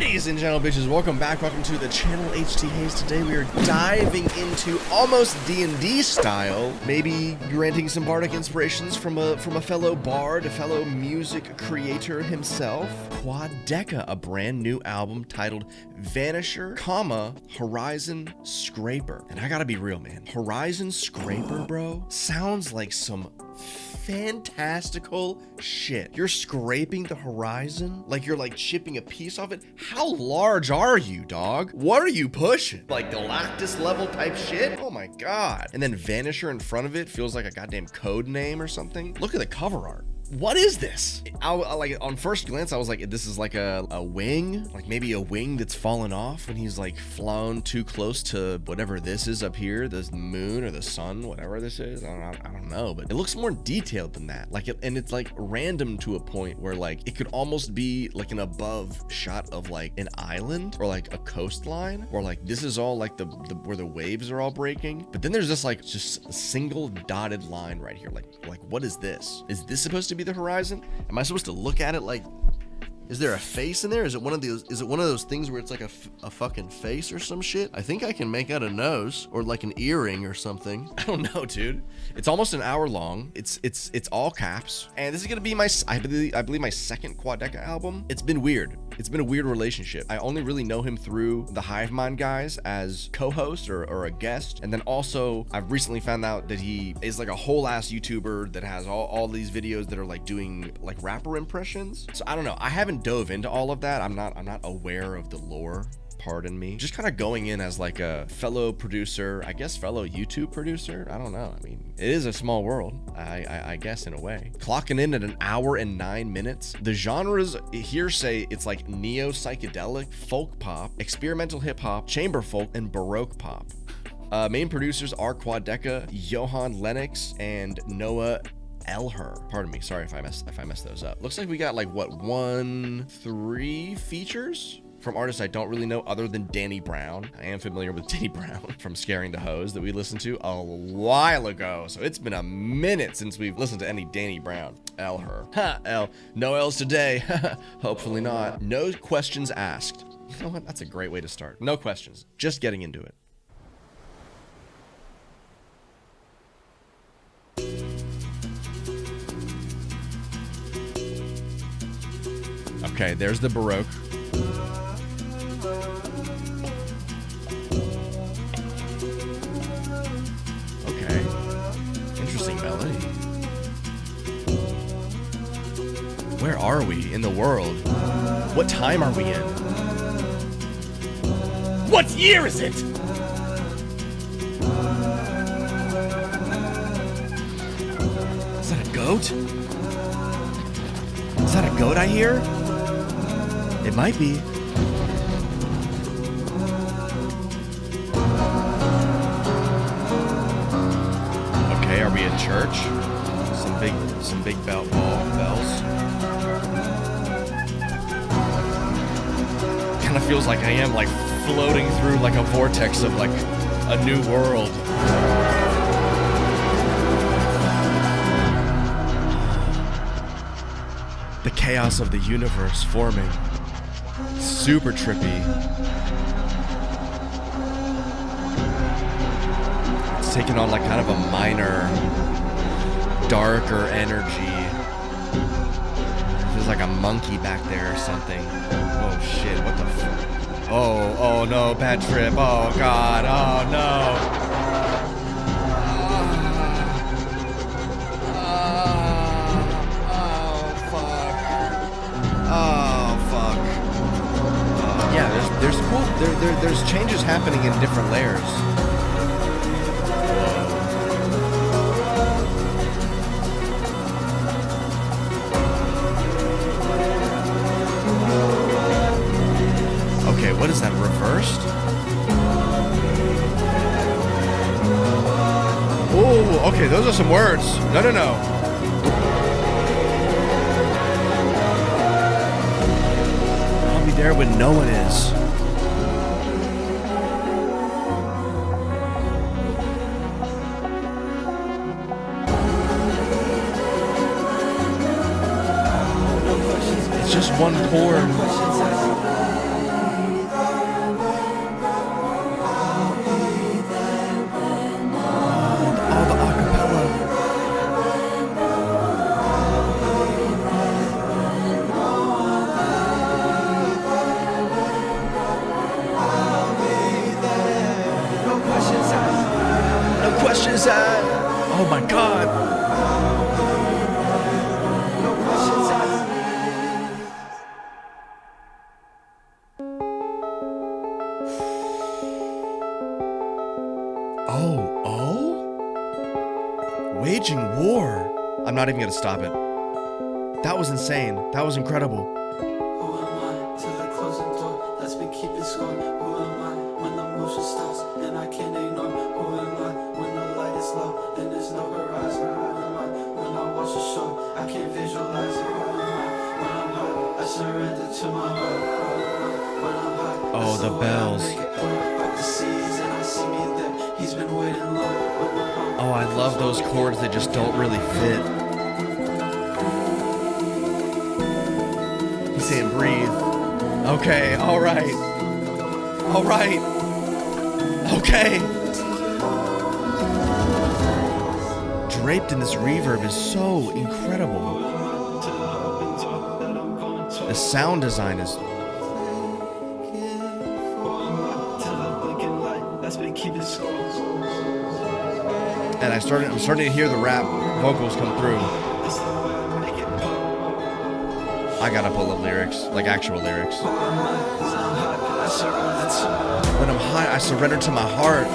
Ladies and gentlemen, bitches, welcome back. Welcome to the channel HTHAZE. Today we are diving into almost D&D style, maybe granting some bardic inspirations from a fellow bard, a fellow music creator himself, Quadeca, a brand new album titled Vanisher, Horizon Scraper. And I gotta be real, man. Horizon Scraper, bro, sounds like some fantastical shit. You're scraping the horizon like you're like chipping a piece off it. How large are you, dog? What are you pushing? Like Galactus level type shit? Oh my god. And then Vanisher in front of it feels like a goddamn code name or something. Look at the cover art. What is this? I like on first glance, I was like, this is like a wing, like maybe a wing that's fallen off when he's like flown too close to whatever this is up here, the moon or the sun, whatever this is. I don't know, but it looks more detailed than that. Like, and it's like random to a point where like it could almost be like an above shot of like an island or like a coastline, or like this is all like the where the waves are all breaking. But then there's this like just a single dotted line right here. Like what is this? Is this supposed to be the horizon? Am I supposed to look at it like, is there a face in there? Is it one of those things where it's like a fucking face or some shit? I think I can make out a nose or like an earring or something. I don't know, dude. It's almost an hour long. It's all caps. And this is gonna be my, I believe my second Quadeca album. It's been weird. It's been a weird relationship. I only really know him through the Hive Mind guys as co-host or a guest. And then also I've recently found out that he is like a whole ass YouTuber that has all these videos that are like doing like rapper impressions. So I don't know. I haven't dove into all of that. I'm not aware of the lore. Pardon me. Just kind of going in as like a fellow producer, I guess fellow YouTube producer. I don't know. I mean, it is a small world, I guess, in a way. Clocking in at an hour and 9 minutes. The genres here say it's like neo-psychedelic, folk pop, experimental hip hop, chamber folk, and baroque pop. Main producers are Quadeca, Johan Lennox, and Noah Elher. Pardon me. Sorry if I messed those up. Looks like we got like what, 3 features from artists I don't really know other than Danny Brown. I am familiar with Danny Brown from Scaring the Hose that we listened to a while ago. So it's been a minute since we've listened to any Danny Brown. Elher. Ha, no L's today. Hopefully not. No questions asked. You know what? That's a great way to start. No questions. Just getting into it. Okay, there's the Baroque. Okay. Interesting melody. Where are we in the world? What time are we in? What year is it? Is that a goat? Is that a goat I hear? It might be. Okay, are we in church? Some big bells. Kind of feels like I am like floating through like a vortex of like a new world. The chaos of the universe forming. Super trippy. It's taking on like kind of a minor, darker energy. There's like a monkey back there or something. Oh shit, what the fuck? Oh no, bad trip. Oh god, oh no. There's cool. There's changes happening in different layers. Okay, what is that? Reversed? Oh, okay. Those are some words. No. I'll be there when no one is. Just one chord. is that? Oh my god. Waging war. I'm not even gonna stop it. That was insane. That was incredible. Who am I to the closing door that's been keeping score? Who am I when the motion stops and I can't ignore? Who am I when the light is low and there's no horizon? Who am I when I watch the show? I can't visualize it. Who am I when I'm high? I surrender to my heart. Who am I when I'm high? Oh, the bells. The seas and I see me there. He's been waiting low. Oh, I love those chords that just don't really fit. He's saying breathe. Okay, alright. Alright. Okay. Draped in this reverb is so incredible. The sound design is... And I'm starting to hear the rap vocals come through. I gotta pull up lyrics, like actual lyrics. When I'm high, I surrender to my heart.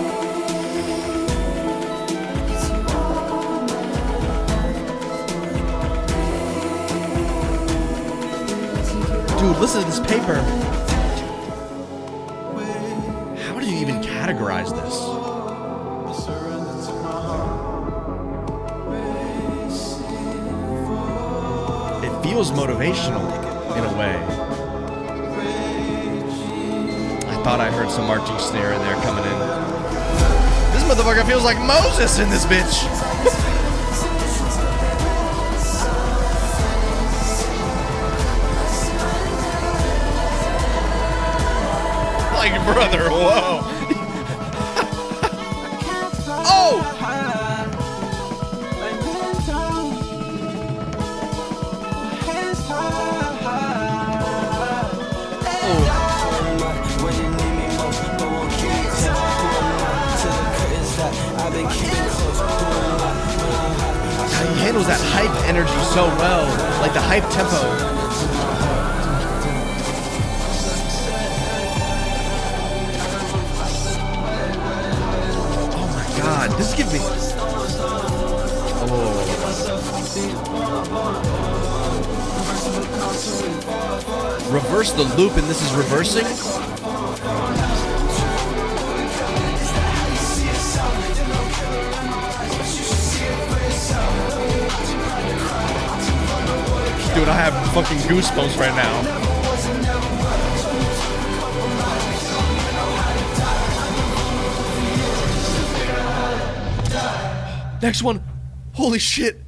Dude, listen to this paper. How do you even categorize this? Feels motivational in a way. I thought I heard some marching snare in there coming in. This motherfucker feels like Moses in this bitch. Like, brother, whoa. Oh! He handles that hype energy so well, like the hype tempo. Oh my god, this gives me... Oh. Reverse the loop and this is reversing? Dude, I have fucking goosebumps right now. Next one. Holy shit.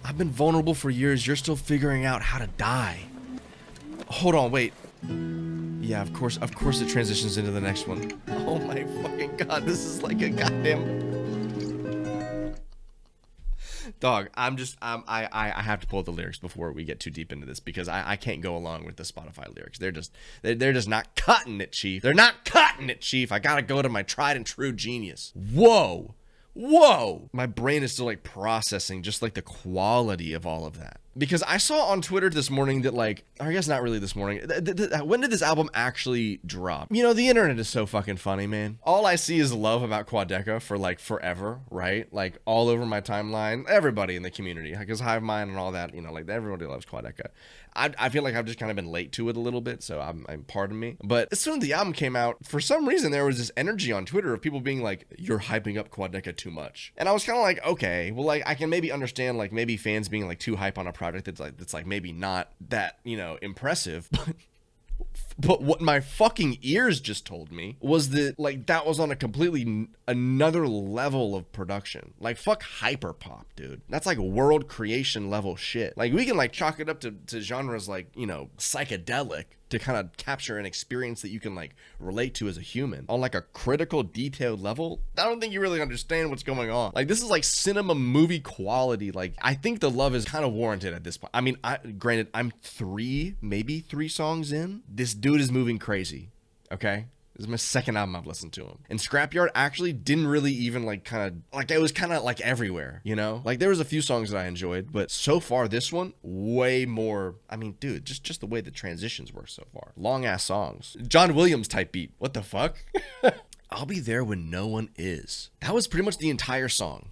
I've been vulnerable for years. You're still figuring out how to die. Hold on, wait. Yeah, of course it transitions into the next one. Oh my fucking god, this is like a goddamn... Dog, I have to pull the lyrics before we get too deep into this because I can't go along with the Spotify lyrics. They're just not cutting it, Chief. They're not cutting it, Chief. I gotta go to my tried and true genius. Whoa. Whoa. My brain is still like processing just like the quality of all of that. Because I saw on Twitter this morning that like, or I guess not really this morning, when did this album actually drop? You know, the internet is so fucking funny, man. All I see is love about Quadeca for like forever, right? Like all over my timeline, everybody in the community, because Hive Mind and all that, you know, like everybody loves Quadeca. I feel like I've just kind of been late to it a little bit, so I'm pardon me. But as soon as the album came out, for some reason there was this energy on Twitter of people being like, you're hyping up Quadeca too much. And I was kind of like, okay, well, like I can maybe understand like maybe fans being like too hype on a project that's like maybe not that, you know, impressive, but what my fucking ears just told me was that like that was on a completely another level of production. Like fuck hyperpop, dude. That's like world creation level shit. Like we can like chalk it up to genres like, you know, psychedelic to kind of capture an experience that you can like relate to as a human on like a critical detailed level. I don't think you really understand what's going on. Like this is like cinema movie quality. Like I think the love is kind of warranted at this point. I mean, granted I'm maybe three songs in. This dude is moving crazy. Okay. This is my second album I've listened to him. And Scrapyard actually didn't really even like kind of like, it was kind of like everywhere, you know? Like there was a few songs that I enjoyed, but so far this one way more. I mean, dude, just the way the transitions work so far. Long ass songs. John Williams type beat. What the fuck? I'll be there when no one is. That was pretty much the entire song.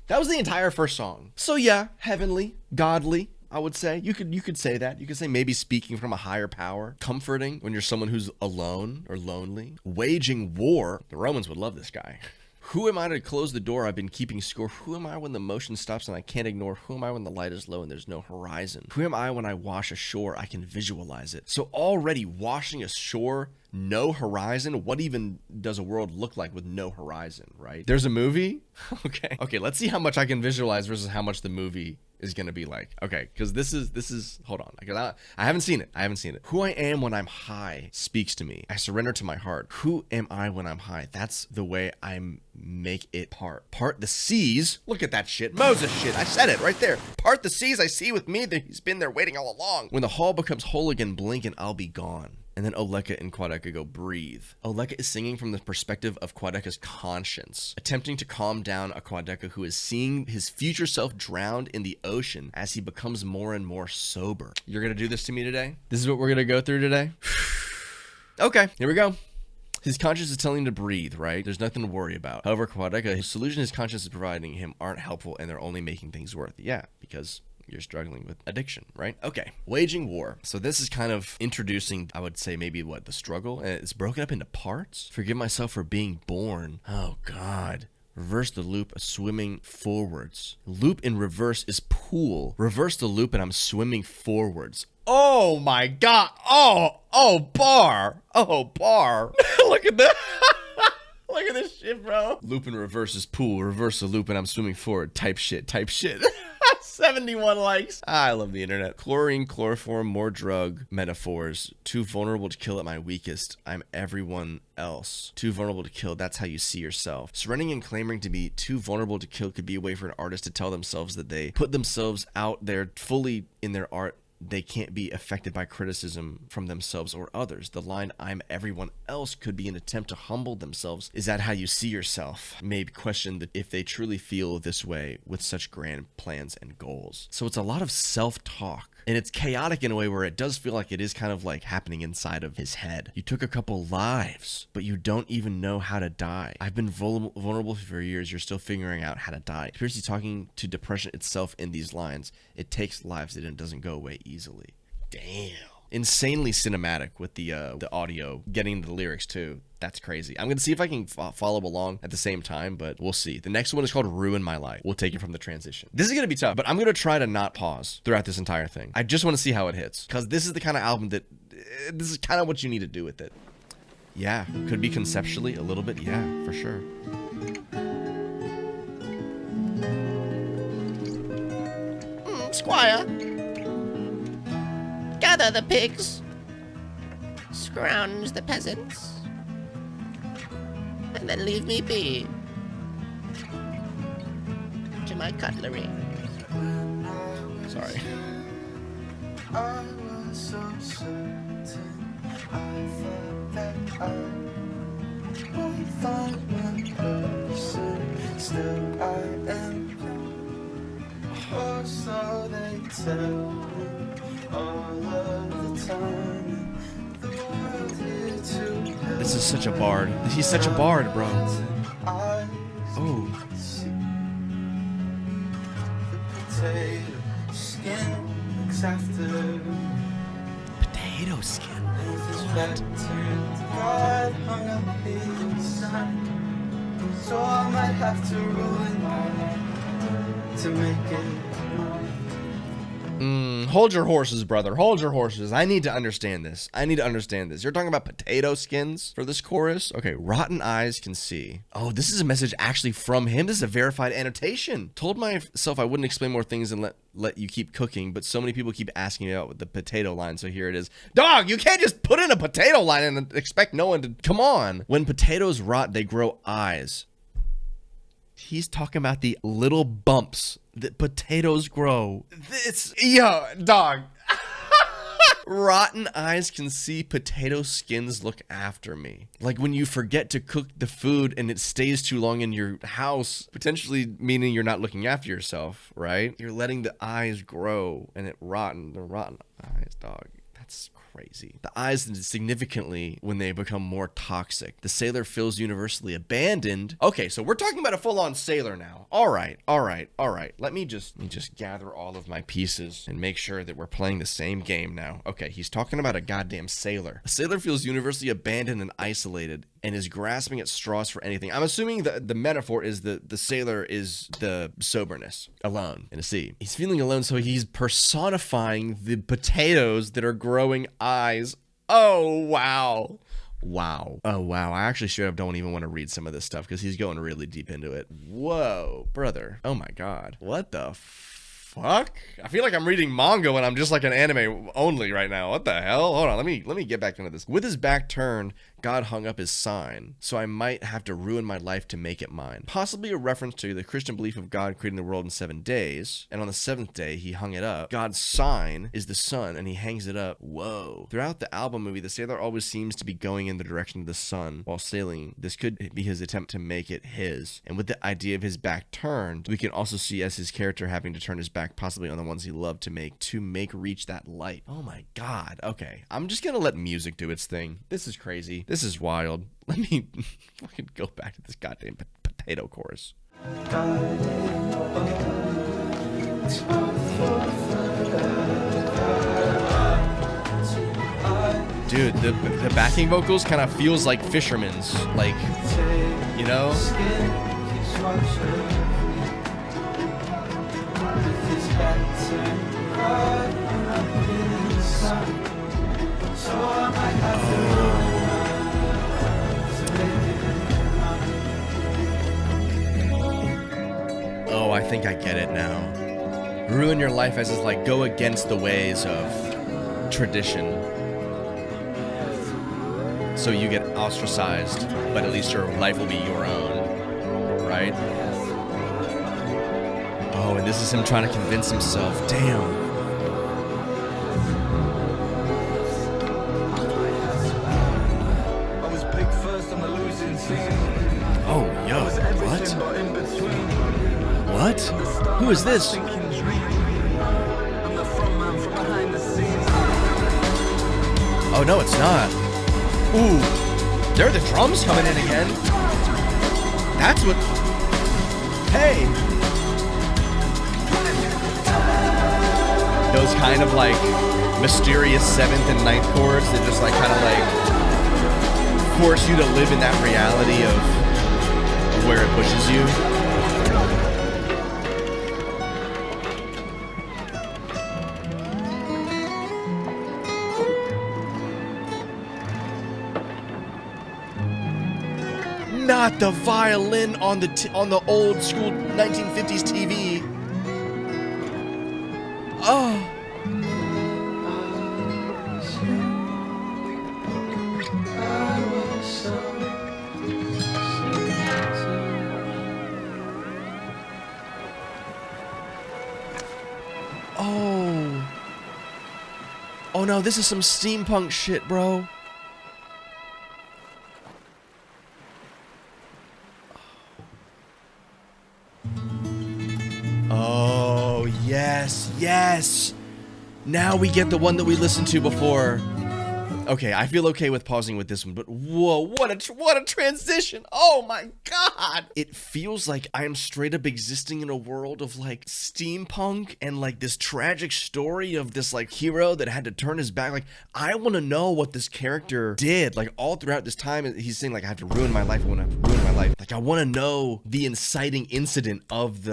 That was the entire first song. So yeah, heavenly, godly, I would say. You could say that. You could say maybe speaking from a higher power. Comforting when you're someone who's alone or lonely. Waging war. The Romans would love this guy. Who am I to close the door? I've been keeping score. Who am I when the motion stops and I can't ignore? Who am I when the light is low and there's no horizon? Who am I when I wash ashore? I can visualize it. So already washing ashore, no horizon. What even does a world look like with no horizon, right? There's a movie? Okay, let's see how much I can visualize versus how much the movie is gonna be like. Okay, because this is hold on, because I haven't seen it. Who I am when I'm high speaks to me. I surrender to my heart. Who am I when I'm high? That's the way I make it part the seas. Look at that shit, Moses shit. I said it right there. Part the seas I see with me, that he's been there waiting all along. When the hall becomes whole again, blink and I'll be gone. And then Oleka and Quadeca go breathe. Oleka is singing from the perspective of Quadeca's conscience, attempting to calm down a Quadeca who is seeing his future self drowned in the ocean as he becomes more and more sober. You're gonna do this to me today? This is what we're gonna go through today? Okay, here we go. His conscience is telling him to breathe, right? There's nothing to worry about. However, Quadeca, his solution his conscience is providing him aren't helpful and they're only making things worse. Yeah, because you're struggling with addiction, right? Okay, waging war. So this is kind of introducing, I would say maybe what, the struggle? And it's broken up into parts. Forgive myself for being born. Oh God. Reverse the loop, swimming forwards. Loop in reverse is pool. Reverse the loop and I'm swimming forwards. Oh my God. Oh, bar. Look at that. Look at this shit, bro. Loop in reverse is pool. Reverse the loop and I'm swimming forward. Type shit. 71 likes. I love the internet. Chlorine, chloroform, more drug, metaphors. Too vulnerable to kill at my weakest. I'm everyone else. Too vulnerable to kill. That's how you see yourself. Surrendering and claiming to be too vulnerable to kill could be a way for an artist to tell themselves that they put themselves out there fully in their art. They can't be affected by criticism from themselves or others. The line, I'm everyone else, could be an attempt to humble themselves. Is that how you see yourself? Maybe question that if they truly feel this way with such grand plans and goals. So it's a lot of self-talk. And it's chaotic in a way where it does feel like it is kind of like happening inside of his head. You took a couple lives, but you don't even know how to die. I've been vulnerable for years. You're still figuring out how to die. Seriously, talking to depression itself in these lines. It takes lives and it doesn't go away easily. Damn. Insanely cinematic with the audio, getting the lyrics too. That's crazy. I'm gonna see if I can follow along at the same time, but we'll see. The next one is called Ruin My Life. We'll take it from the transition. This is gonna be tough, but I'm gonna try to not pause throughout this entire thing. I just want to see how it hits, because this is the kind of album that this is kind of what you need to do with it. Yeah, could be conceptually a little bit. Yeah, for sure. Squire, gather the pigs, scrounge the peasants, and then leave me be to my cutlery. Sorry. I was so certain. I thought that I would find my person. Still I am young, or so they tell me all of the time. The world here to This is such a bard. He's such a bard, bro. Oh. Potato skin looks after Potato skin. what? God hung up inside, so I might have to ruin my life to make it. Hold your horses, brother. Hold your horses. I need to understand this. You're talking about potato skins for this chorus? Okay, rotten eyes can see. Oh, this is a message actually from him. This is a verified annotation. Told myself I wouldn't explain more things and let you keep cooking, but so many people keep asking me about the potato line, so here it is. Dog, you can't just put in a potato line and expect no one to... Come on. When potatoes rot, they grow eyes. He's talking about the little bumps that potatoes grow. Yo, dog. Rotten eyes can see, potato skins look after me. Like when you forget to cook the food and it stays too long in your house, potentially meaning you're not looking after yourself, right? You're letting the eyes grow and it rotten. The rotten eyes, dog. That's crazy. The eyes significantly when they become more toxic. The sailor feels universally abandoned. Okay, so we're talking about a full-on sailor now. All right. Let me just gather all of my pieces and make sure that we're playing the same game now. Okay, he's talking about a goddamn sailor. A sailor feels universally abandoned and isolated and is grasping at straws for anything. I'm assuming the metaphor is the sailor is the soberness, alone in a sea. He's feeling alone, so he's personifying the potatoes that are growing eyes. Oh, wow. Wow. Oh, wow. I actually straight up don't even want to read some of this stuff because he's going really deep into it. Whoa, brother. Oh, my God. What the fuck? I feel like I'm reading manga when I'm just like an anime only right now. What the hell? Hold on. Let me get back into this. With his back turned, God hung up his sign, so I might have to ruin my life to make it mine. Possibly a reference to the Christian belief of God creating the world in 7 days, and on the 7th day, he hung it up. God's sign is the sun, and he hangs it up. Whoa. Throughout the album movie, the sailor always seems to be going in the direction of the sun while sailing. This could be his attempt to make it his. And with the idea of his back turned, we can also see as his character having to turn his back possibly on the ones he loved to make reach that light. Oh my God. Okay. I'm just gonna let music do its thing. This is crazy. This is wild. Let me fucking go back to this goddamn potato chorus. Dude, the backing vocals kind of feels like Fisherman's, like, you know? Oh, I think I get it now. Ruin your life as is like go against the ways of tradition. So you get ostracized, but at least your life will be your own, right? Oh, and this is him trying to convince himself. Damn. Oh, yo, what? What? Who is this? Oh, no, it's not. Ooh, there are the drums coming in again. That's what... Hey! Those kind of like mysterious 7th and 9th chords that just like kind of like force you to live in that reality of where it pushes you. Not the violin on the old school 1950s TV. Oh. Oh. Oh no, this is some steampunk shit, bro. Oh, yes, yes. Now we get the one that we listened to before. Okay, I feel okay with pausing with this one, but whoa, what a transition. Oh my God. It feels like I am straight up existing in a world of like steampunk and like this tragic story of this like hero that had to turn his back. Like, I want to know what this character did. Like all throughout this time, he's saying like, I have to ruin my life. I want to ruin my life. Like, I want to know the inciting incident of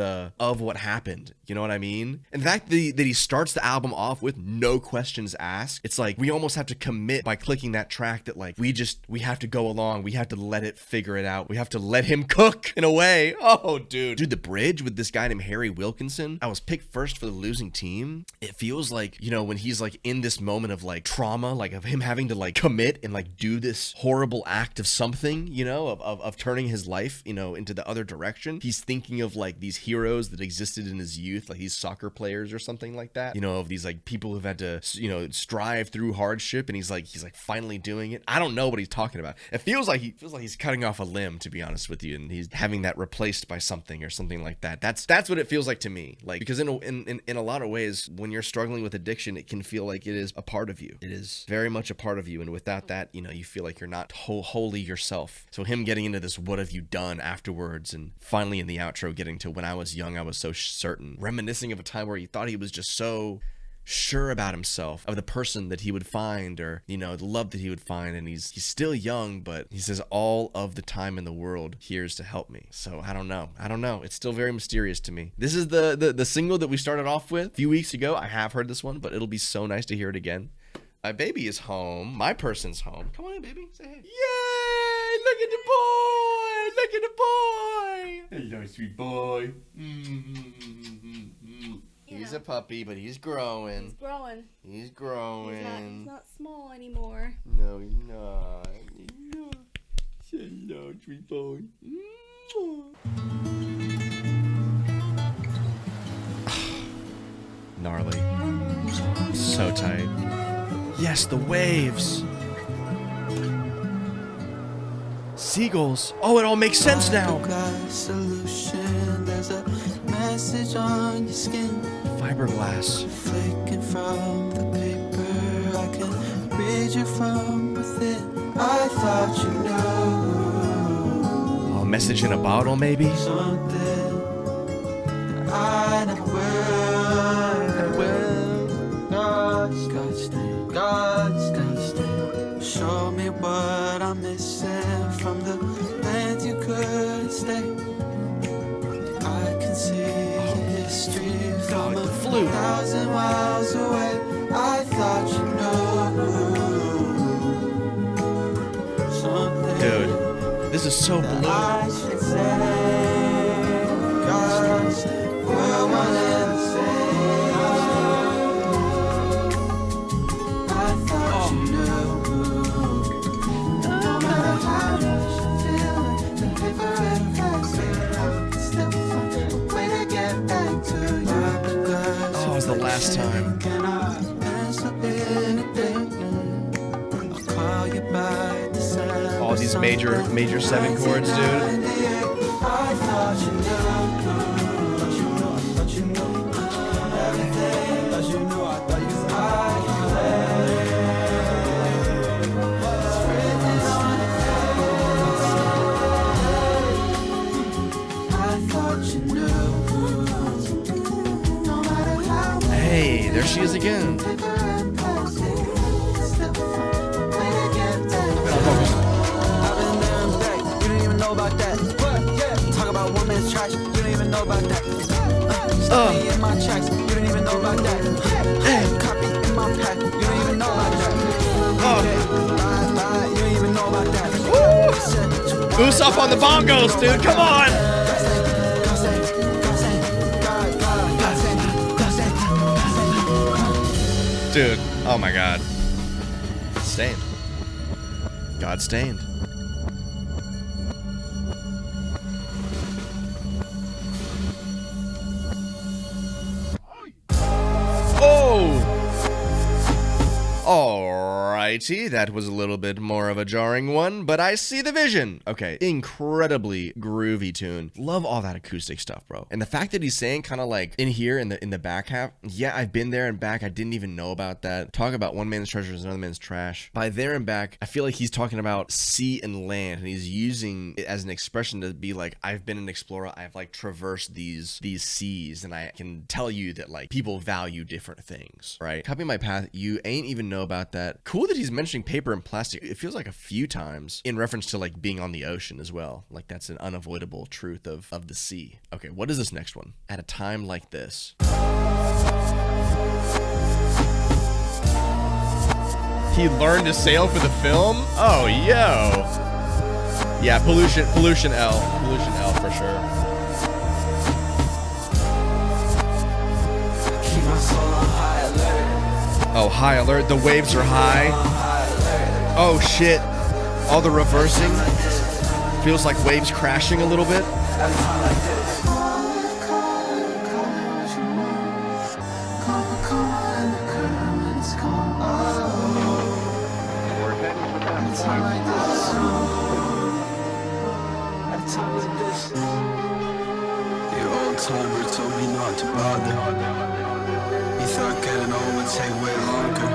what happened. You know what I mean? And the fact that he starts the album off with no questions asked, it's like we almost have to commit by clicking that track that like we have to go along, we have to let it figure it out, we have to let him cook in a way. Oh, dude, the bridge with this guy named Harry Wilkinson. I was picked first for the losing team. It feels like, you know, when he's like in this moment of like trauma, like of him having to like commit and like do this horrible act of something, you know, of turning his life, you know, into the other direction. He's thinking of like these heroes that existed in his youth, like these soccer players or something like that, you know, of these like people who've had to, you know, strive through hardship, and he's like finally doing it. I don't know what he's talking about. It feels like he's cutting off a limb, to be honest with you, and he's having that replaced by something or something like that. That's what it feels like to me. Like, because in a lot of ways, when you're struggling with addiction, it can feel like it is a part of you. It is very much a part of you, and without that, you know, you feel like you're not wholly yourself. So him getting into this "what have you done" afterwards, and finally in the outro getting to "when I was young I was so certain," reminiscing of a time where he thought he was just so sure about himself, of the person that he would find, or, you know, the love that he would find, and he's still young, but he says all of the time in the world here's to help me. So I don't know, it's still very mysterious to me. This is the single that we started off with a few weeks ago. I have heard this one, but it'll be so nice to hear it again. My baby is home, my person's home. Come on in, baby, say hey. Yay, look at the boy, hello, sweet boy. He's a puppy, but he's growing. He's growing. He's not small anymore. No, he's not. Hello, sweet boy. Gnarly. So tight. Yes, the waves. Seagulls. Oh, it all makes sense now. Solution. There's a message on your skin. Fiberglass. Flicking from the paper, I can read you from within. I thought you knew. Oh, a message in a bottle, maybe? Something that I never will. God's stain. Show me what I'm missing from the land you couldn't stay. I can see history from 1,000 miles away. I thought you knew something. Dude, this is so blue. I should say, God's we're one and the same. I thought you knew. No matter how much I'm feeling, the paper and facts still find a way to get back to you. Oh, it was the last time. Can I answer anything? I'll call you by the sound. All these major 7 chords, dude. I thought you knew. Everything. Thought you knew. I thought you knew. It's written on your face. I thought you knew. No matter how. Hey, there she is again. Talk about one man's trash, you don't even know about that. Study in my tracks, you don't even know about that. Copy in my pack, you don't even know about that. You don't even know about that. Goose up on the bongos, dude. Come on. Dude, oh my god. Stained. God stained. Alrighty, that was a little bit more of a jarring one, but I see the vision. Okay, incredibly groovy tune. Love all that acoustic stuff, bro. And the fact that he's saying kind of like in here in the back half, yeah, I've been there and back. I didn't even know about that. Talk about one man's treasure is another man's trash. By there and back, I feel like he's talking about sea and land, and he's using it as an expression to be like, I've been an explorer. I've like traversed these seas, and I can tell you that like people value different things, right? Copy my path. You ain't even know about that. Cool that he's mentioning paper and plastic. It feels like a few times in reference to like being on the ocean as well. Like that's an unavoidable truth of the sea. Okay, what is this next one? At a time like this. He learned to sail for the film? Oh, yo. Yeah, pollution L. Pollution L for sure. Keep my soul on high alert. Oh, high alert. The waves are high. Oh, shit. All the reversing. Feels like waves crashing a little bit. Your old timer told me not to bother. He thought getting home would take way longer.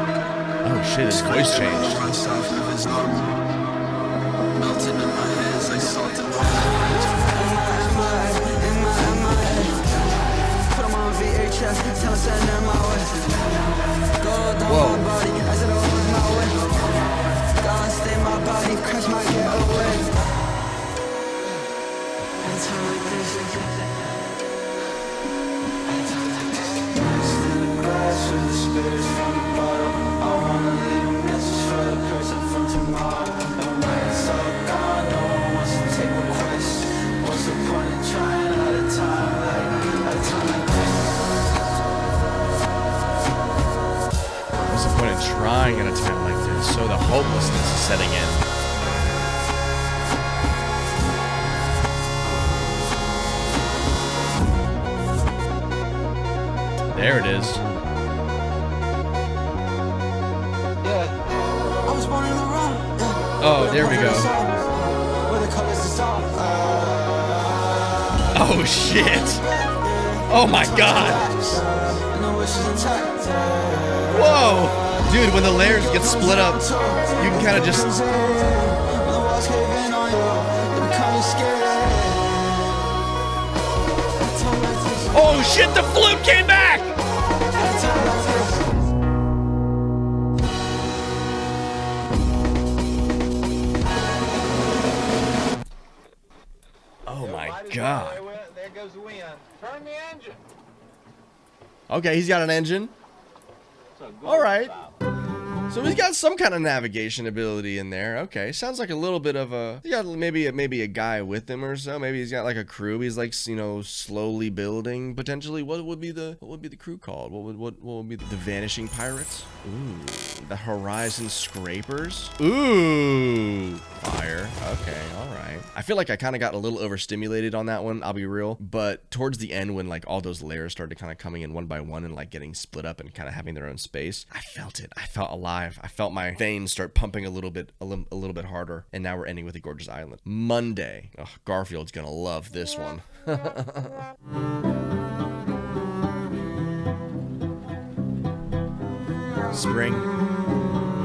Oh shit, his voice changed. Runs off of his armor, melting in my hands like salt and water. Put him on VHS, tell us that in my way. Go down my body, as it opens my way. God stay my body, crash my getaway. And time like this. For the spirits from the bottom, I wanna leave a message for the person from tomorrow. And when it's all gone, no one wants to take requests. What's the point in trying at a time like this? What's the point in trying at a time like this? So the hopelessness is setting in. There it is. Oh, there we go. Oh, shit. Oh, my God. Whoa. Dude, when the layers get split up, you can kind of just... Oh, shit, the flute came back! Oh my God. There goes the wind. Turn the engine. Okay, he's got an engine. All right. So he's got some kind of navigation ability in there. Okay, sounds like a little bit of a. He got maybe a guy with him or so. Maybe he's got like a crew. He's like, you know, slowly building potentially. What would be the crew called? What would be the Vanishing Pirates? Ooh, the Horizon Scrapers. Ooh, fire. Okay, all right. I feel like I kind of got a little overstimulated on that one. I'll be real. But towards the end, when like all those layers started kind of coming in one by one and like getting split up and kind of having their own space, I felt it. I felt alive. I felt my veins start pumping a little bit harder. And now we're ending with a gorgeous island. Monday. Oh, Garfield's gonna love this one. Spring.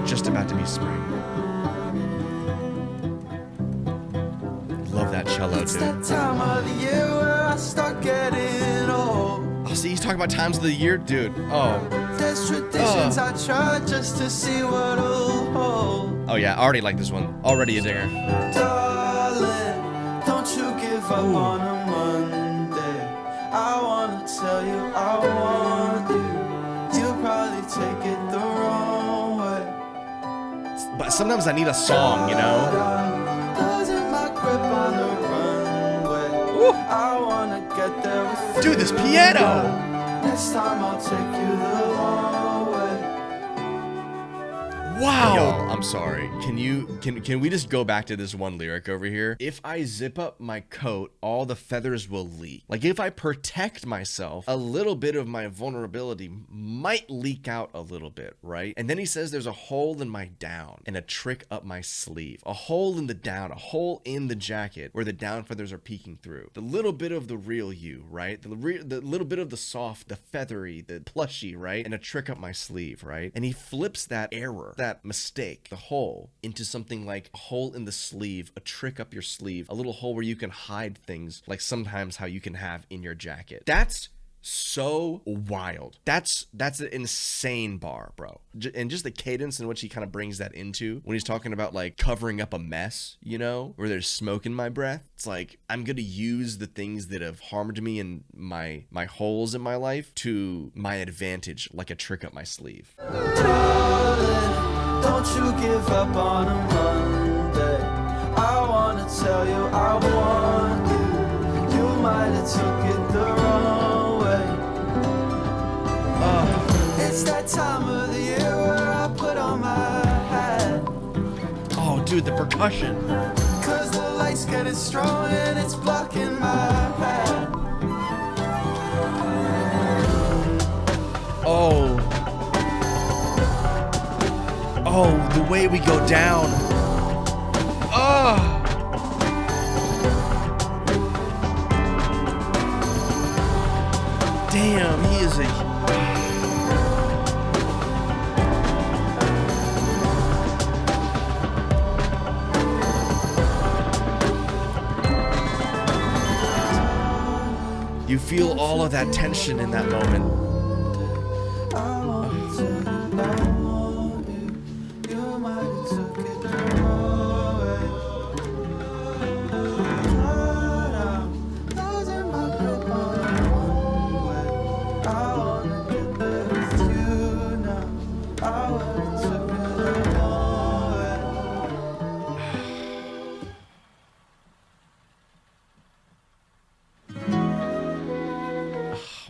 Just about to be spring. Love that cello, It's dude. that time of the year where I start getting old. Oh, see, he's talking about times of the year, dude. Oh. There's traditions I try just to see what'll hold. Oh yeah, I already like this one. Already a dinger. Darling, don't you give up on a Monday. I wanna tell you I want you. You'll probably take it the wrong way. But sometimes I need a song, you know? Losing my grip on the runway. I wanna get there with Dude, this piano! Next time I'll take you the long way. Wow. Yo, I'm sorry. Can we just go back to this one lyric over here? If I zip up my coat, all the feathers will leak. Like if I protect myself, a little bit of my vulnerability might leak out a little bit, right? And then he says there's a hole in my down and a trick up my sleeve. A hole in the down, a hole in the jacket where the down feathers are peeking through. The little bit of the real you, right? The little bit of the soft, the feathery, the plushy, right? And a trick up my sleeve, right? And he flips that error, that mistake, the hole, into something like a hole in the sleeve, a trick up your sleeve, a little hole where you can hide things, like sometimes how you can have in your jacket. That's so wild. That's an insane bar, bro. And just the cadence in which he kind of brings that into when he's talking about like covering up a mess, you know, where there's smoke in my breath. It's like I'm gonna use the things that have harmed me and my holes in my life to my advantage, like a trick up my sleeve. Darling, don't you give up on a Monday. I wanna tell you I want you. You might have took it the wrong way. It's that time of the year where I put on my hat. Oh, dude, the percussion. Cause the lights light's getting strong and it's blocking my path. Oh. Oh, the way we go down. Oh. Damn, he is a... You feel all of that tension in that moment.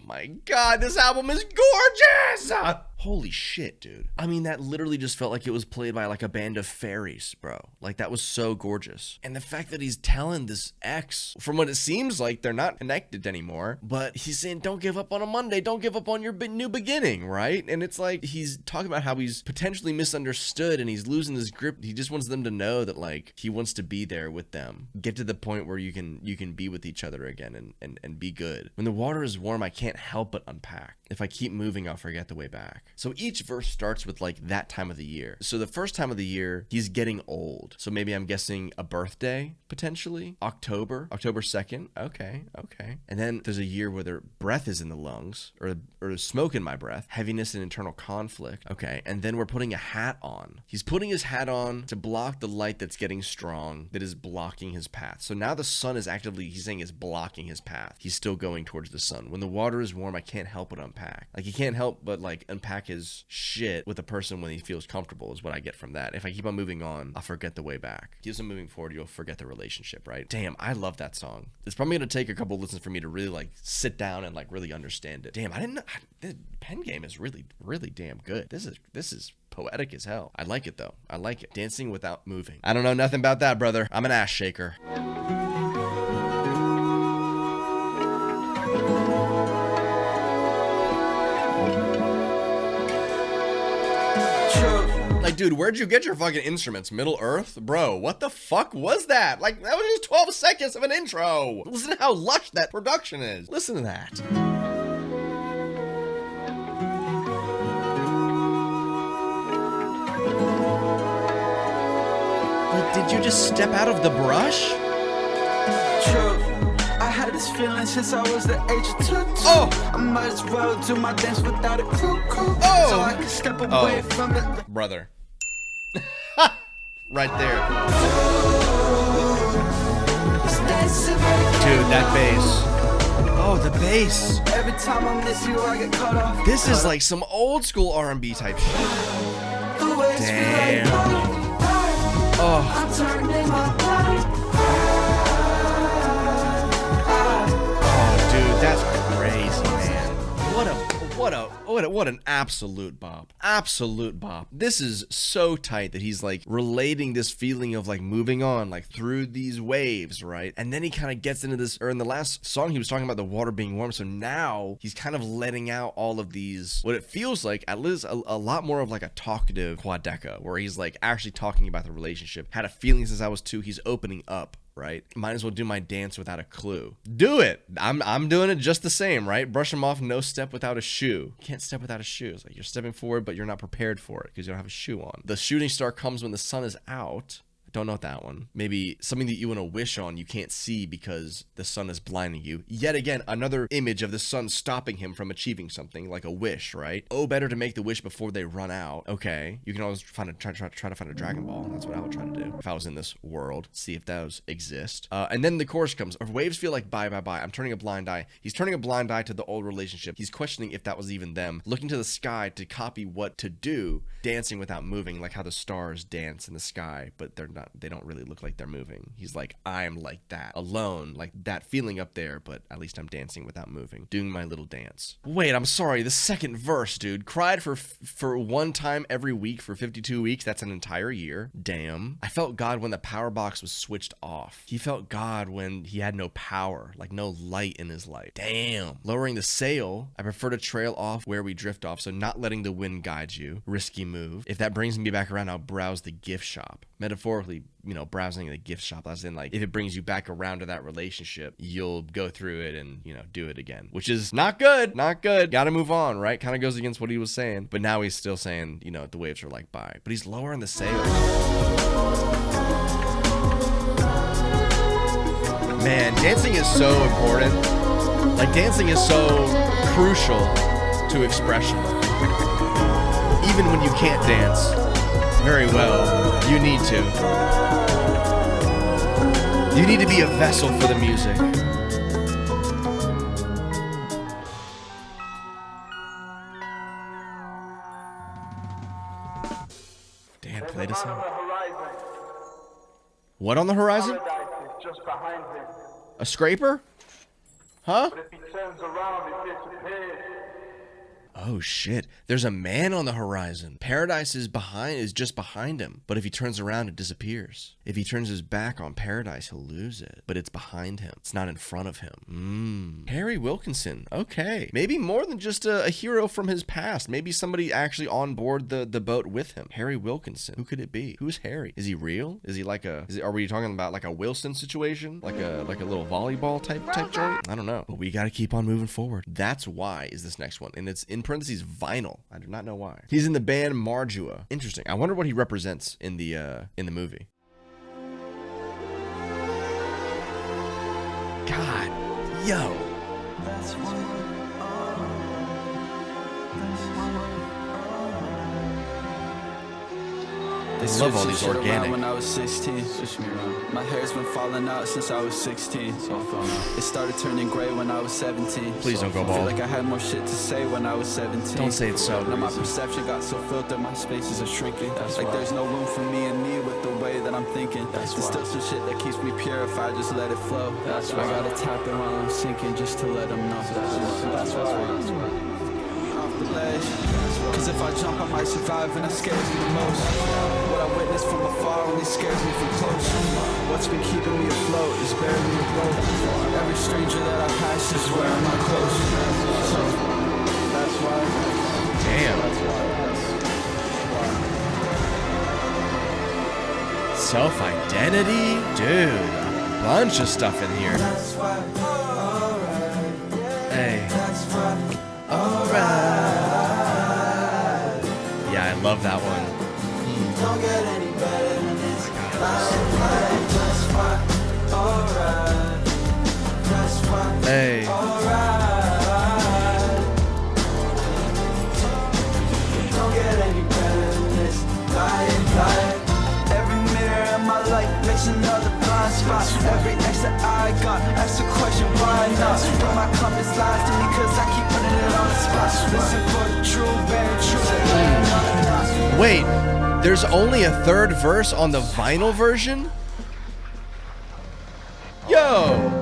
My God, this album is gorgeous! Holy shit, dude. I mean, that literally just felt like it was played by like a band of fairies, bro. Like, that was so gorgeous. And the fact that he's telling this ex, from what it seems like, they're not connected anymore, but he's saying, don't give up on a Monday, don't give up on your new beginning, right? And it's like, he's talking about how he's potentially misunderstood and he's losing his grip. He just wants them to know that, like, he wants to be there with them. Get to the point where you can be with each other again and be good. When the water is warm, I can't help but unpack. If I keep moving, I'll forget the way back. So each verse starts with like that time of the year. So the first time of the year, he's getting old. So maybe I'm guessing a birthday, potentially. October 2nd. Okay. And then there's a year where their breath is in the lungs, or smoke in my breath, heaviness and internal conflict. Okay. And then we're putting a hat on. He's putting his hat on to block the light that's getting strong, that is blocking his path. So now the sun is actively, he's saying, is blocking his path. He's still going towards the sun. When the water is warm, I can't help but unpack. Like, he can't help but like unpack his shit with a person when he feels comfortable, is what I get from that. If I keep on moving on, I'll forget the way back. Keeps on moving forward, you'll forget the relationship, right? Damn, I love that song. It's probably gonna take a couple listens for me to really like sit down and like really understand it. Damn, I didn't know, the pen game is really damn good. This is poetic as hell. I like it though. I like it. Dancing without moving. I don't know nothing about that, brother. I'm an ass shaker. Like, dude, where'd you get your fucking instruments? Middle Earth? Bro, what the fuck was that? Like, that was just 12 seconds of an intro. Listen to how lush that production is. Listen to that. Like, did you just step out of the brush? True. I had this feeling since I was the age of 2. Oh! I might as well do my dance without a crew. Oh! So I can step away from it. Brother. Right there. Dude, that bass. Oh, the bass. Every time I miss you, I get cut off. This is like some old school R&B type shit. Damn. Oh. Oh, dude, that's crazy, man. What an absolute bop. Absolute bop. This is so tight that he's like relating this feeling of like moving on, like through these waves, right? And then he kind of gets into this, or in the last song, he was talking about the water being warm. So now he's kind of letting out all of these, what it feels like, at least a lot more of like a talkative Quadeca, where he's like actually talking about the relationship. Had a feeling since I was 2, he's opening up. Right? Might as well do my dance without a clue. Do it. I'm doing it just the same, right? Brush them off, no step without a shoe. You can't step without a shoe. It's like you're stepping forward, but you're not prepared for it because you don't have a shoe on. The shooting star comes when the sun is out. Don't know that one. Maybe something that you want to wish on you can't see because the sun is blinding you. Yet again, another image of the sun stopping him from achieving something, like a wish, right? Oh, better to make the wish before they run out. Okay, you can always try to find a Dragon Ball. That's what I would try to do if I was in this world. See if those exist. And then the chorus comes. Or waves feel like bye. I'm turning a blind eye. He's turning a blind eye to the old relationship. He's questioning if that was even them. Looking to the sky to copy what to do. Dancing without moving, like how the stars dance in the sky, but they're not. they don't really look like they're moving. He's like, I'm like that, alone, like that feeling up there, but at least I'm dancing without moving, doing my little dance. Wait, I'm sorry, the second verse, dude. Cried for one time every week for 52 weeks. That's an entire year. Damn. I felt God when the power box was switched off. He felt God when he had no power, like no light in his life. Damn. Lowering the sail, I prefer to trail off where we drift off, so not letting the wind guide you. Risky move. If that brings me back around, I'll browse the gift shop. Metaphorically, you know, browsing the gift shop, as in like, if it brings you back around to that relationship, you'll go through it and, you know, do it again, which is not good. Not good. Gotta move on, right? Kind of goes against what he was saying, but now he's still saying, you know, the waves are like bye, but he's lowering the sails. Man, dancing is so important. Like, dancing is so crucial to expression. Even when you can't dance very well, you need to. You need to be a vessel for the music. Damn, played us out. What on the horizon? Just behind him. A scraper? Huh? But if he turns around, it disappears. Oh shit, there's a man on the horizon. Paradise is just behind him. But if he turns around, it disappears. If he turns his back on paradise, he'll lose it. But it's behind him. It's not in front of him. Harry Wilkinson. Okay. Maybe more than just a hero from his past. Maybe somebody actually on board the boat with him. Harry Wilkinson. Who could it be? Who's Harry? Is he real? Is he like are we talking about like a Wilson situation? Like a little volleyball type joint? I don't know. But we gotta keep on moving forward. That's Why is this next one. And it's in parentheses vinyl. I do not know why. He's in the band Marjua. Interesting. I wonder what he represents in the movie. God, yo. I love all these organic. When I was 16, my hair's been falling out since I was 16. It started turning gray when I was 17. Please don't go I feel bald. like I had more shit to say when I was 17. Don't say it's so. Now my perception got so filled that my spaces are shrinking. Like there's no room for me and me with the way that I'm thinking. There's still some shit that keeps me pure if I just let it flow. I gotta tap it while I'm sinking just to let them know. That's why. Off the ledge. Cause if I jump I might survive and that scares me the most. What I witness from afar only scares me from close. What's been keeping me afloat is barely afloat. Every stranger that I pass is wearing my clothes. So that's why. Damn. Self-identity? Dude, a bunch of stuff in here. Hey. Alright. Yeah, I love that one. Don't get any better than this. Hey. Don't get any better than this. Every mirror in my life makes another blind spot. Every extra I got asks the question why not. But my compass lies to me cause I keep putting it on the spot. Listen for the true, very true. Wait, there's only a third verse on the vinyl version? Yo!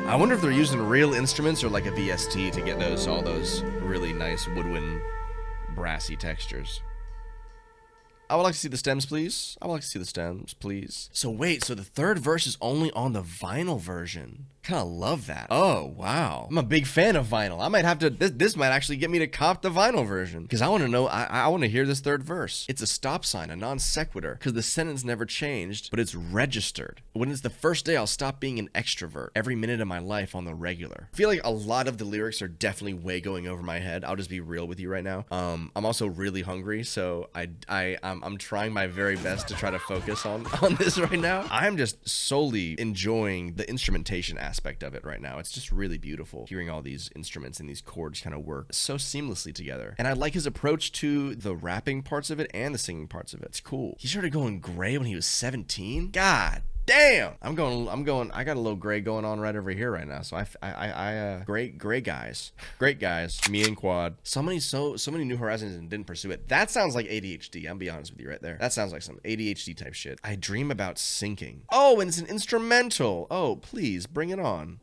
I wonder if they're using real instruments or like a VST to get all those really nice woodwind brassy textures. I would like to see the stems, please. I would like to see the stems, please. So wait, so the third verse is only on the vinyl version. kind of love that. Oh, wow. I'm a big fan of vinyl. I might have to, this might actually get me to cop the vinyl version. Because I want to know, I want to hear this third verse. It's a stop sign, a non sequitur. Because the sentence never changed, but it's registered. When it's the first day, I'll stop being an extrovert. Every minute of my life on the regular. I feel like a lot of the lyrics are definitely way going over my head. I'll just be real with you right now. I'm also really hungry, so I'm trying my very best to try to focus on this right now. I'm just solely enjoying the instrumentation aspect of it right now. It's just really beautiful hearing all these instruments and these chords kind of work so seamlessly together. And I like his approach to the rapping parts of it and the singing parts of it. It's cool. He started going gray when he was 17. God damn. I got a little gray going on right over here right now. So great guys. Great guys. Me and Quad. So many new horizons and didn't pursue it. That sounds like ADHD. I'm be honest with you right there. That sounds like some ADHD type shit. I dream about sinking. Oh, and it's an instrumental. Oh, please bring it on.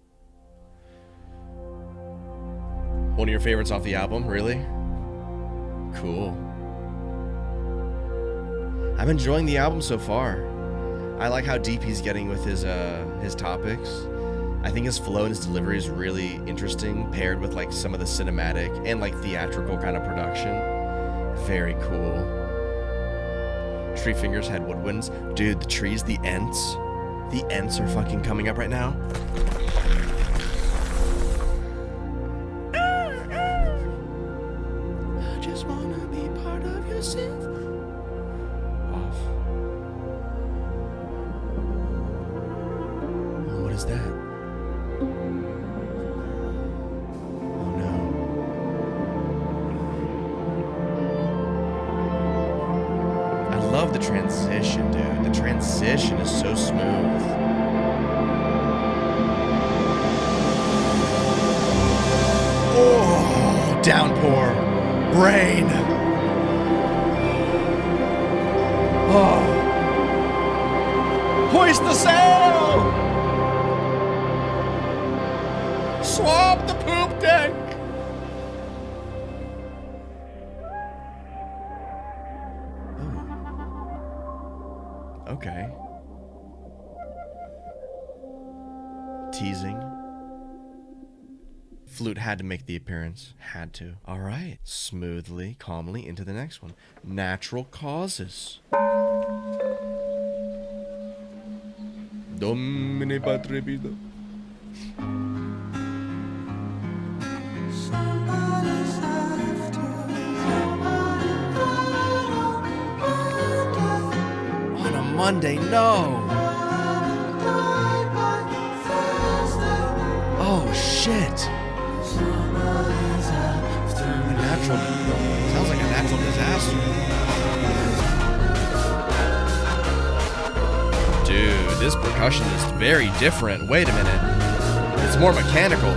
One of your favorites off the album, really? Cool. I'm enjoying the album so far. I like how deep he's getting with his topics. I think his flow and his delivery is really interesting, paired with like some of the cinematic and like theatrical kind of production. Very cool. Tree fingers had woodwinds. Dude, the trees, the Ents are fucking coming up right now. I just wanna be part of yourself. What is that? Oh no. I love the transition, dude. The transition is so smooth. Oh, downpour. Rain. Oh. Hoist the sail! Swab the poop deck! Oh. Okay. Teasing. Flute had to make the appearance. Had to. All right. Smoothly, calmly into the next one. Natural causes. Domine Patre Vida. On a Monday, no. Oh shit. Sounds like a natural disaster. Dude, this percussion is very different. Wait a minute. It's more mechanical.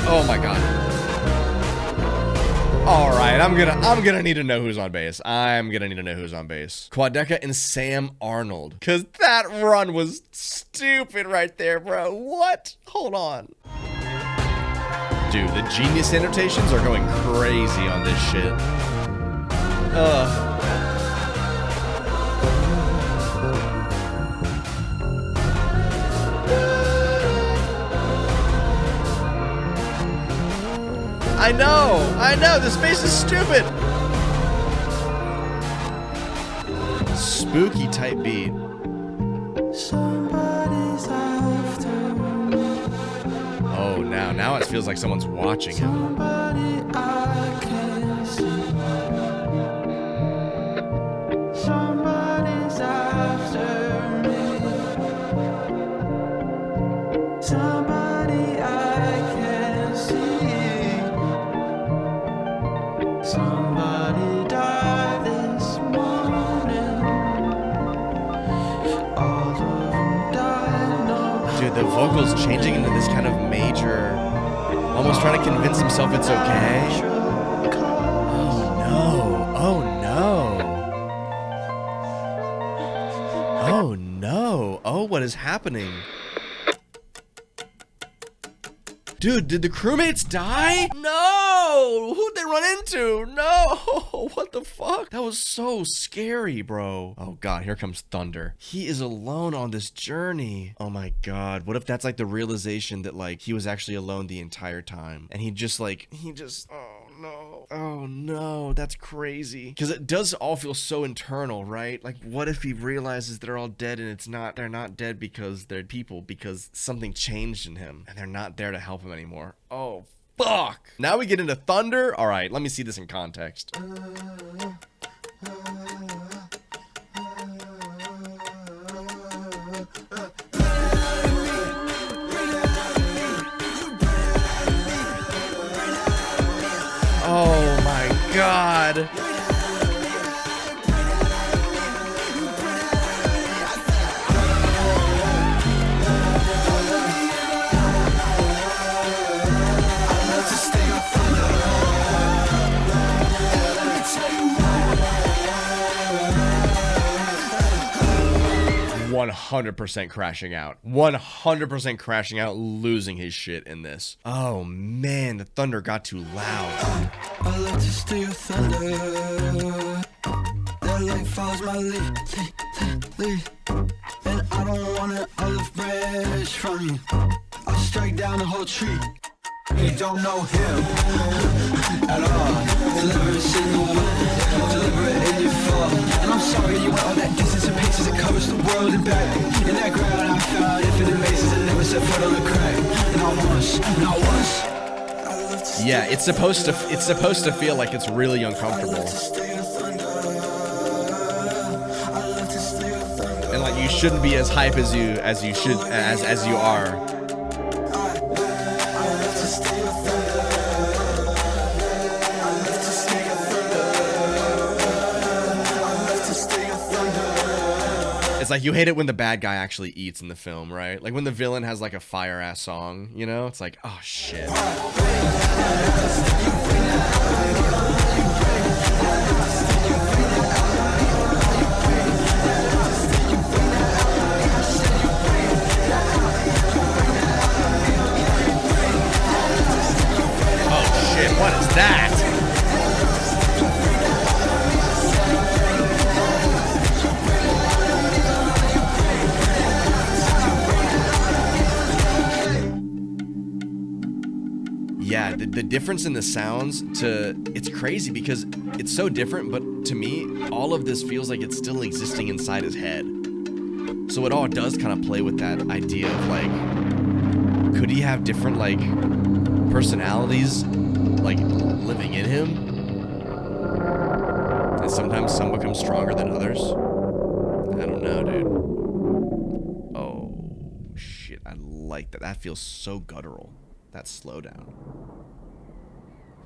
Oh my god. All right, I'm gonna need to know who's on bass. Quadeca and Sam Arnold. Cause that run was stupid right there, bro. What? Hold on. Dude, the Genius annotations are going crazy on this shit. I know, this bass is stupid. Spooky type beat. Oh, now it feels like someone's watching him. Somebody died this morning. All of them died, no. Dude, the vocals changing into this kind of major, almost trying to convince himself it's okay. Oh no. Oh no. Oh no. Oh, what is happening? Dude, did the crewmates die? No! no! Who'd they run into? No! What the fuck? That was so scary, bro. Oh god, here comes Thunder. He is alone on this journey. Oh my god. What if that's like the realization that like he was actually alone the entire time? And he just, oh no. Oh no, that's crazy. Because it does all feel so internal, right? Like, what if he realizes they're all dead and they're not dead because they're people, because something changed in him and they're not there to help him anymore? Oh, fuck. Now we get into Thunder. All right, let me see this in context. Oh my god. 100% crashing out. 100% crashing out, losing his shit in this. Oh man, the thunder got too loud. I love to steal thunder. That light follows my lead. And I don't want an olive branch from you. I'll strike down the whole tree. You don't know him at all. Deliverance in the wind, deliberate in your fall. And I'm sorry you went all that distance and paces. It covers the world and back. In that ground I found infinite mazes and never set foot on a crack. Not once. Yeah, it's supposed to feel like it's really uncomfortable. And like you shouldn't be as hype as you are. It's like you hate it when the bad guy actually eats in the film, right? Like when the villain has like a fire ass song, you know? It's like, oh shit. Oh shit, what is that? Yeah, the difference in the sounds it's crazy because it's so different, but to me, all of this feels like it's still existing inside his head. So it all does kind of play with that idea of like, could he have different like personalities like living in him? And sometimes some become stronger than others. I don't know, dude. Oh, shit, I like that. That feels so guttural. That slowdown.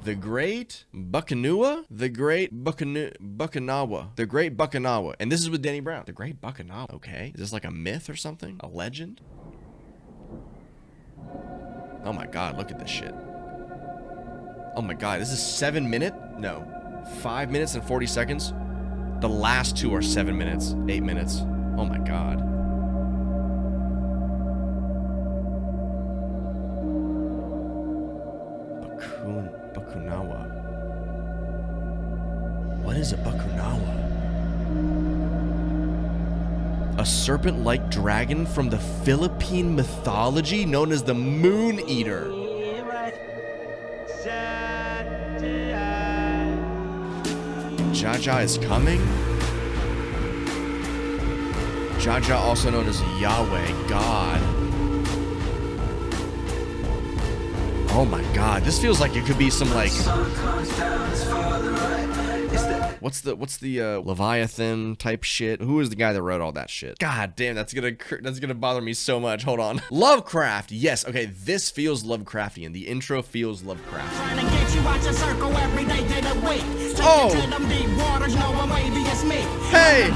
The Great Buckanua? The Great Buckanawa. The Great Buckanawa. And this is with Danny Brown. The Great Buckanawa. Okay. Is this like a myth or something? A legend? Oh my god, look at this shit. Oh my god, this is 7 minutes? No. 5 minutes and 40 seconds? The last two are 7 minutes. 8 minutes. Oh my god. Bakunawa. What is a Bakunawa? A serpent-like dragon from the Philippine mythology known as the Moon Eater. Jaja is coming? Jaja, also known as Yahweh, God. Oh my god, this feels like it could be some like what's the Leviathan type shit? Who is the guy that wrote all that shit? God damn, that's gonna bother me so much. Hold on. Lovecraft. Yes, okay, this feels Lovecraftian. The intro feels Lovecraftian. Oh. Hey.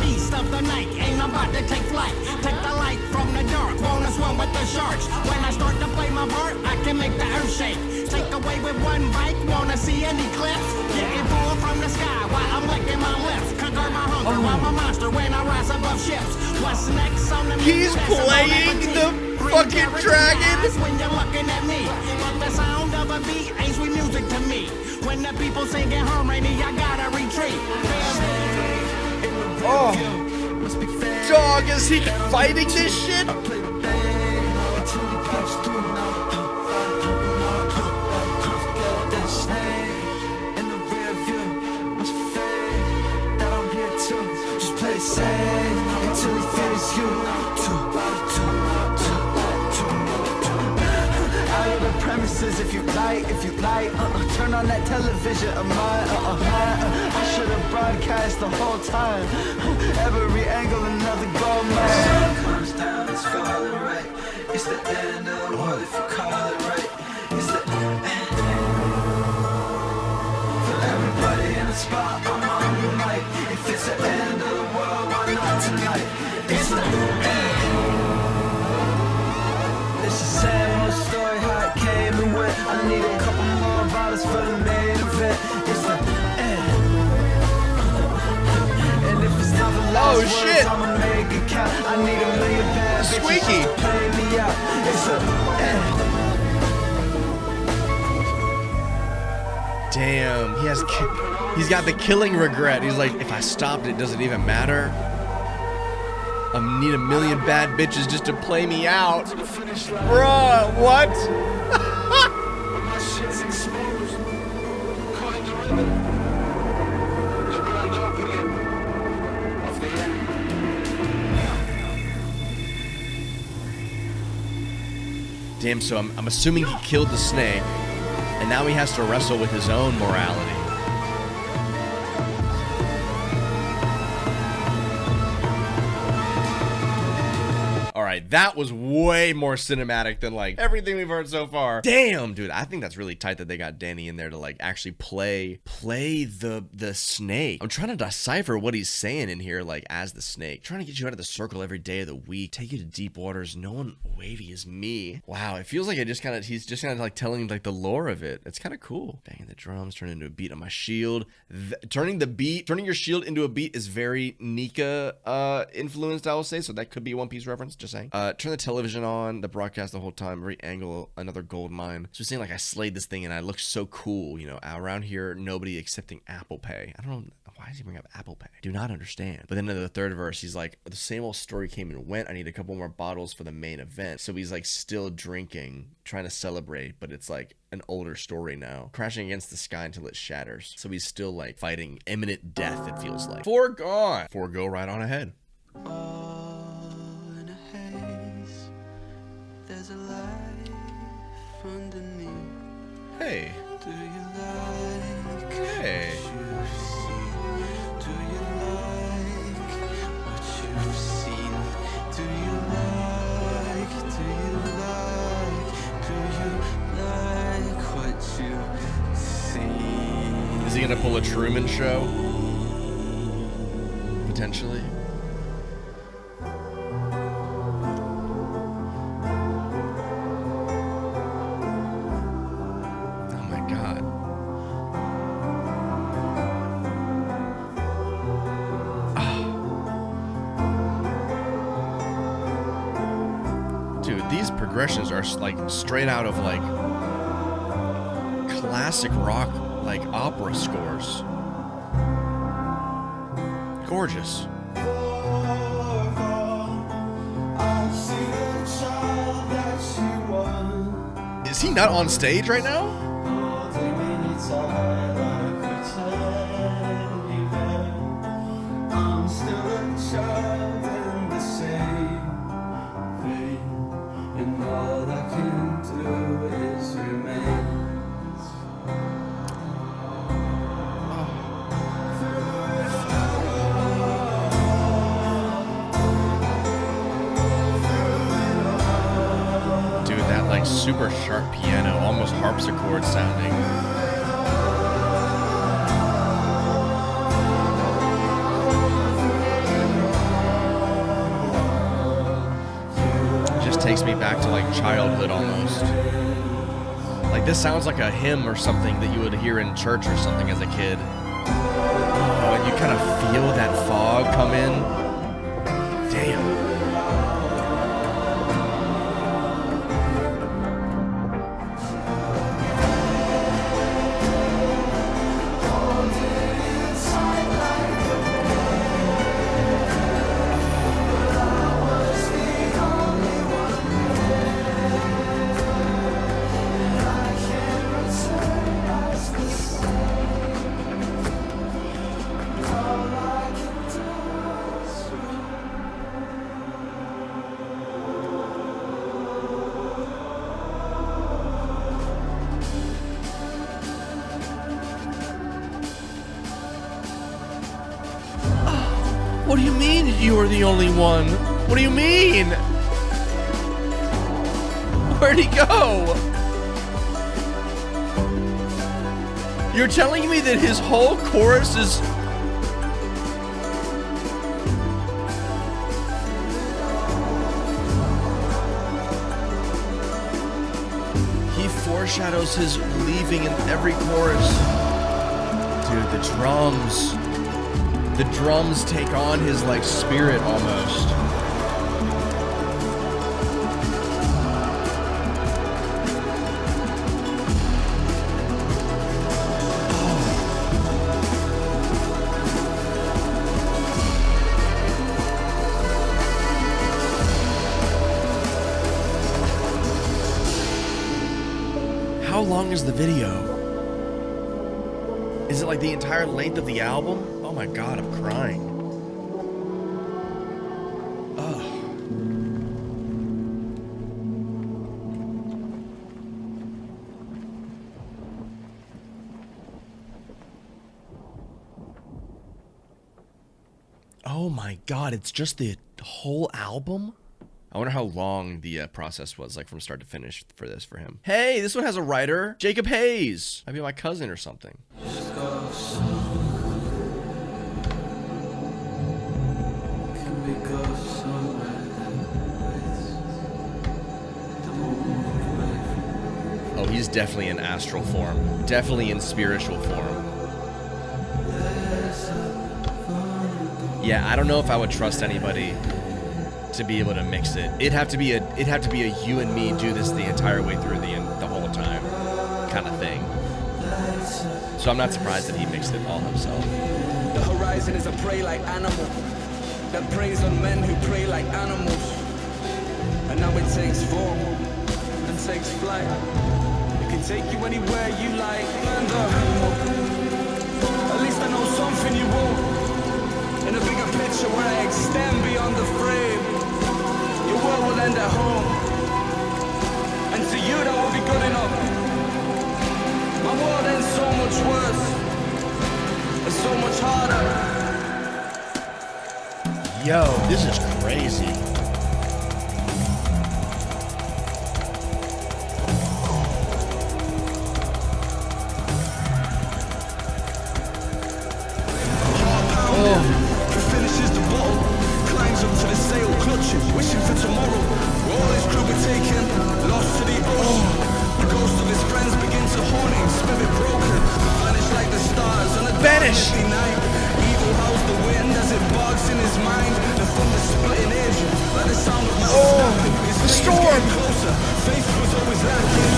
Take the light from the dark, wanna swim with the sharks. When I start to play my part, I can make the earth shake. Take away with one bite, wanna see an eclipse. Getting pulled from the sky while I'm licking my lips. Conquer my hunger, I'm a monster when I rise above ships. What's next on the He's playing the fucking dragon. When you're looking at me, but the sound of a beat ain't sweet music to me. When the people singing harmony, I gotta retreat. Oh, dog, is he fighting this shit? If you like, turn on that television of mine, I should have broadcast the whole time, every angle another gold mine. Sun comes down, it's falling right, it's the end of the world if you call it right, it's the end. For everybody in the spot, I'm on the mic, if it's the end of the world, why not tonight, it's the end. It's a sad little story how it came and went. I need a couple more bottles for the main event. It's the end. And if it's not the last words, shit. I'ma make it count. I need a million bad bitches Squeaky. to play me out. It's the end. Damn, he's got the killing regret. He's like, if I stopped, it doesn't even matter. I need a million bad bitches just to play me out. Bruh, what? Damn, so I'm assuming he killed the snake, and now he has to wrestle with his own morality. Alright, that was way more cinematic than like everything we've heard so far. Damn, dude, I think that's really tight that they got Danny in there to like actually play the snake. I'm trying to decipher what he's saying in here, like as the snake. Trying to get you out of the circle every day of the week. Take you to deep waters. No one wavy as me. Wow, it feels like he's just kind of like telling like the lore of it. It's kind of cool. Banging the drums, turning into a beat on my shield. Turning your shield into a beat is very Nika influenced, I will say. So that could be a One Piece reference. Just saying. Turn the television on, the broadcast the whole time, re-angle another gold mine. So saying like I slayed this thing and I look so cool, you know, around here, nobody accepting Apple Pay. I don't know, why does he bring up Apple Pay? I do not understand. But then in the third verse, he's like, the same old story came and went. I need a couple more bottles for the main event. So he's like still drinking, trying to celebrate, but it's like an older story now. Crashing against the sky until it shatters. So he's still like fighting imminent death, it feels like. Forgone. Forgo right on ahead. In a haze, there's a life underneath. Hey. Do you like Hey. what you've seen? Do you like what you've seen? Do you like what you've seen? Is he gonna pull a Truman Show? Potentially. These progressions are like straight out of like classic rock, like opera scores. Gorgeous. Is he not on stage right now? I'm still a child in the same vein, and all I can do is remain. Dude, that like super sharp piano, almost harpsichord sounding. Takes me back to like childhood almost. Like this sounds like a hymn or something that you would hear in church or something as a kid. Oh, and you kind of feel that fog come in. Damn. You are the only one. What do you mean? Where'd he go? You're telling me that his whole chorus is... He foreshadows his leaving in every chorus. Dude, the drums. The drums take on his, like, spirit almost. How long is the video? Is it like the entire length of the album? Oh my god, I'm crying. Ugh. Oh my god, it's just the whole album? I wonder how long the process was, like from start to finish for this for him. Hey, this one has a writer, Jacob HTHAZE. Might be my cousin or something. Oh, he's definitely in astral form. Definitely in spiritual form. Yeah, I don't know if I would trust anybody to be able to mix it. It'd have to be a you and me do this the entire way through the whole time kind of thing. So I'm not surprised that he mixed it all himself. The horizon is a prey like animal that preys on men who prey like animals. And now it takes form and takes flight. It can take you anywhere you like. And at least I know something you won't. In a bigger picture where I extend beyond the frame, your world will end at home. And to you that will be good enough. My world ends so much worse and so much harder. Yo, this is crazy. Finishes the bottle, climbs up to the sail, clutching, wishing for tomorrow. All his crew were taken, lost to the ocean. The ghosts of his friends begin to haunt him, spirit broken, vanish like the stars on a Vanish. dark night. Evil howls the wind as it barks in his mind. The thunder splitting edge, like the sound of metal snapping. His the flames storm. getting closer, faith was always lacking.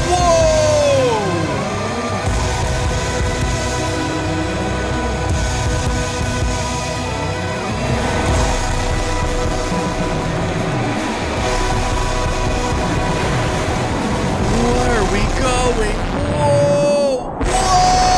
Whoa! Where are we going? Whoa! Whoa!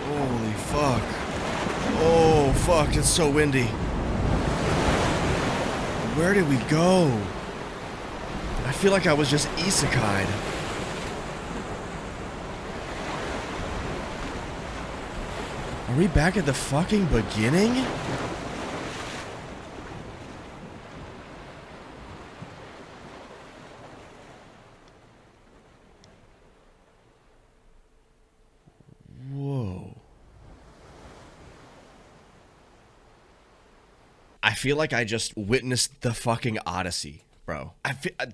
Holy fuck. Oh fuck, it's so windy. Where did we go? I feel like I was just isekai'd. Are we back at the fucking beginning? Whoa. I feel like I just witnessed the fucking Odyssey. bro.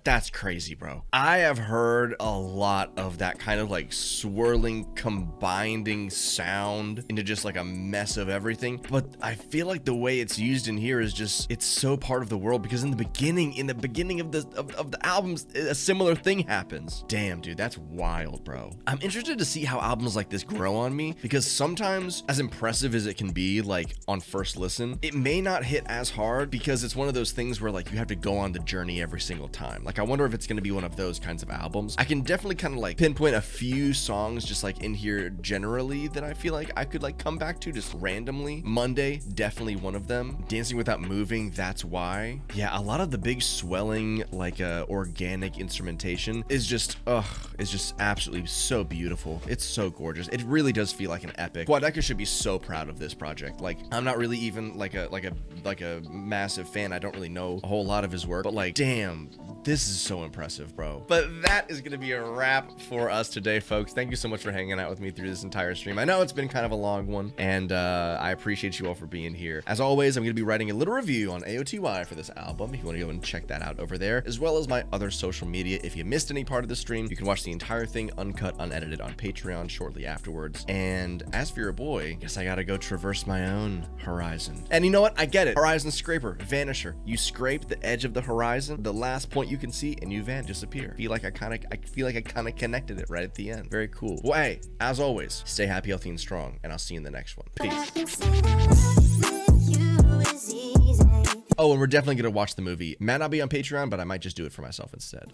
That's crazy, bro. I have heard a lot of that kind of like swirling, combining sound into just like a mess of everything. But I feel like the way it's used in here is just, it's so part of the world, because in the beginning of the albums, a similar thing happens. Damn, dude, that's wild, bro. I'm interested to see how albums like this grow on me, because sometimes, as impressive as it can be, like on first listen, it may not hit as hard, because it's one of those things where like you have to go on the journey every single time. Like I wonder if it's going to be one of those kinds of albums. I can definitely kind of like pinpoint a few songs just like in here generally that I feel like I could like come back to just randomly. Monday, definitely one of them. Dancing Without Moving, That's Why. Yeah, a lot of the big swelling like organic instrumentation is just absolutely so beautiful. It's so gorgeous. It really does feel like an epic. Quadeca should be so proud of this project. Like I'm not really even like a massive fan. I don't really know a whole lot of his work, but like damn, this is so impressive, bro. But that is gonna be a wrap for us today, folks. Thank you so much for hanging out with me through this entire stream. I know it's been kind of a long one, and I appreciate you all for being here. As always, I'm gonna be writing a little review on AOTY for this album if you want to go and check that out over there, as well as my other social media. If you missed any part of the stream, you can watch the entire thing uncut, unedited on Patreon shortly afterwards. And as for your boy, guess I gotta go traverse my own horizon. And you know what? I get it. Horizon Scraper, Vanisher. You scrape the edge of the horizon, the last point you can see, and you disappear. I feel like I kind of connected it right at the end. Very cool. Well, hey, as always, stay happy, healthy, and strong, and I'll see you in the next one. Peace. Oh, and we're definitely gonna watch the movie. Might not be on Patreon, but I might just do it for myself instead.